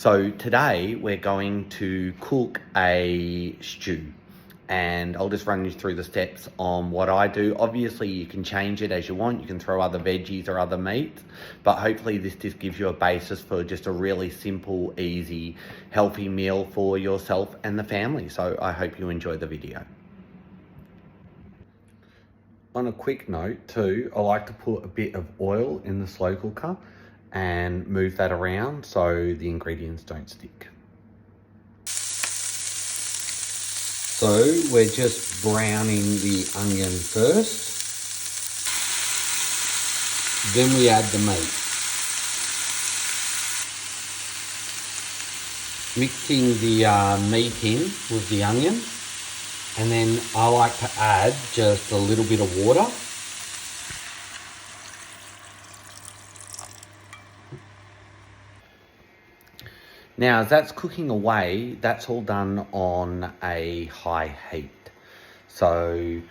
So today we're going to cook a stew, and I'll just run you through the steps on what I do. Obviously you can change it as you want, you can throw other veggies or other meats, but hopefully this just gives you a basis for just a really simple, easy, healthy meal for yourself and the family. So I hope you enjoy the video. On a quick note too, I like to put a bit of oil in the slow cooker and move that around so the ingredients don't stick. So we're just browning the onion first. Then we add the meat. Mixing the meat in with the onion. And then I like to add just a little bit of water. Now, as that's cooking away, that's all done on a high heat. So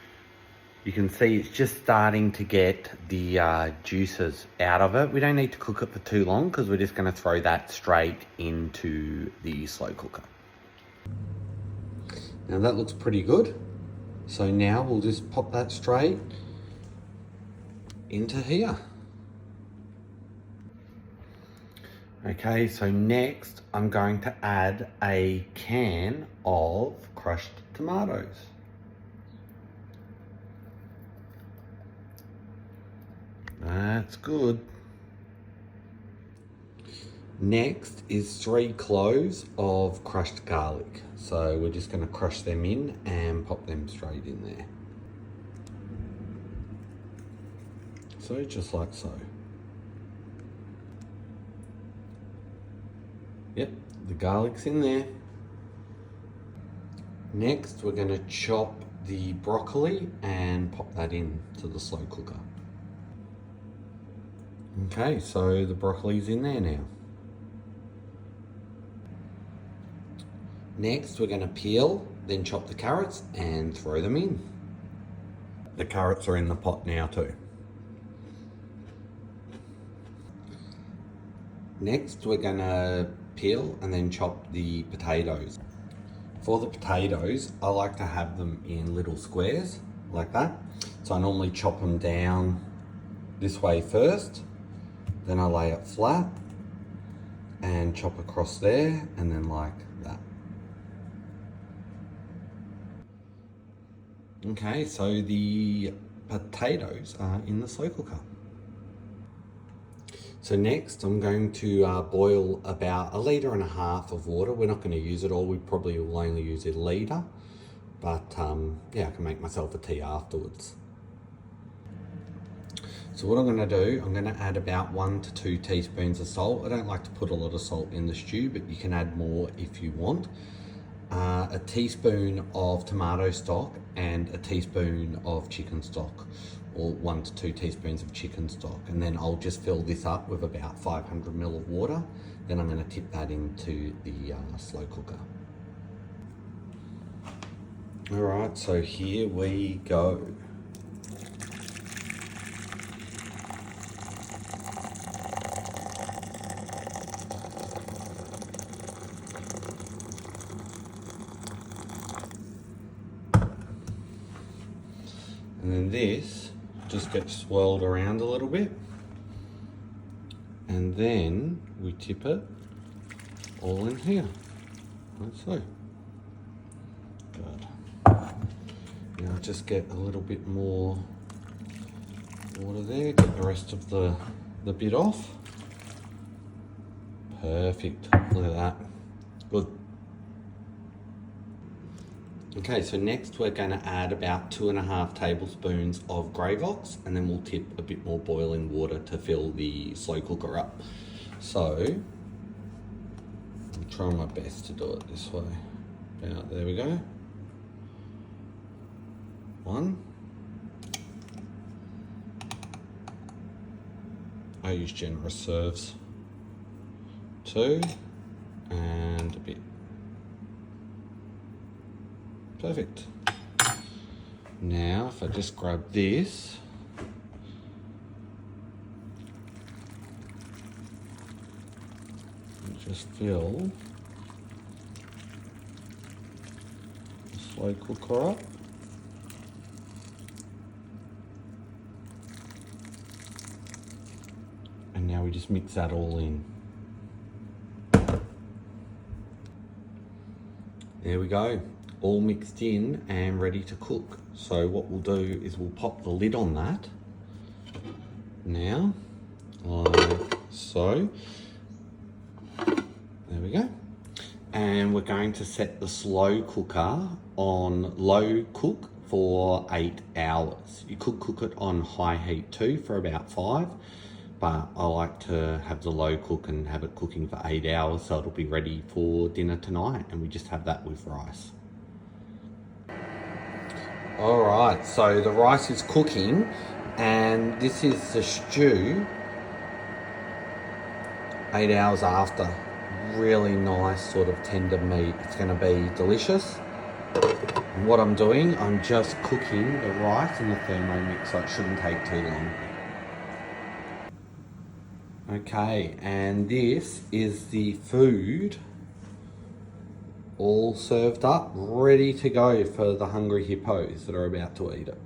you can see it's just starting to get the juices out of it. We don't need to cook it for too long because we're just going to throw that straight into the slow cooker. Now that looks pretty good. So now we'll just pop that straight into here. Okay, so next I'm going to add a can of crushed tomatoes. That's good. Next is 3 cloves of crushed garlic. So we're just going to crush them in and pop them straight in there. So just like so. Yep, the garlic's in there. Next, we're going to chop the broccoli and pop that in to the slow cooker. Okay, so the broccoli's in there now. Next, we're going to peel, then chop the carrots and throw them in. The carrots are in the pot now too. Next, we're going to peel and then chop the potatoes. For the potatoes, I like to have them in little squares like that. So I normally chop them down this way first, then I lay it flat and chop across there and then like that. Okay, so the potatoes are in the slow cooker. So next I'm going to boil about 1.5 litres of water. We're not going to use it all, we probably will only use a litre. But yeah, I can make myself a tea afterwards. So what I'm going to do, I'm going to add about 1 to 2 teaspoons of salt. I don't like to put a lot of salt in the stew, but you can add more if you want. A teaspoon of tomato stock and a teaspoon of chicken stock, or 1 to 2 teaspoons of chicken stock. And then I'll just fill this up with about 500 ml of water. Then I'm going to tip that into the slow cooker. All right, so here we go. And then this just gets swirled around a little bit. And then we tip it all in here, like so. Good. Now just get a little bit more water there, get the rest of the bit off. Perfect, look at that, good. Okay, so next we're going to add about 2.5 tablespoons of Gravox, and then we'll tip a bit more boiling water to fill the slow cooker up. So, I'm trying my best to do it this way. About there we go. 1. I use generous serves. 2, and a bit. Perfect. Now, if I just grab this, just fill the slow cooker up. And now we just mix that all in. There we go, all mixed in and ready to cook. So what we'll do is we'll pop the lid on that now, like so. There we go. And we're going to set the slow cooker on low cook for 8 hours. You could cook it on high heat too for about 5, but I like to have the low cook and have it cooking for 8 hours so it'll be ready for dinner tonight, and we just have that with rice. All right, so the rice is cooking and this is the stew 8 hours after. Really nice sort of tender meat. It's gonna be delicious. And what I'm doing, I'm just cooking the rice in the Thermomix, so it shouldn't take too long. Okay, and this is the food all served up, ready to go for the hungry hippos that are about to eat it.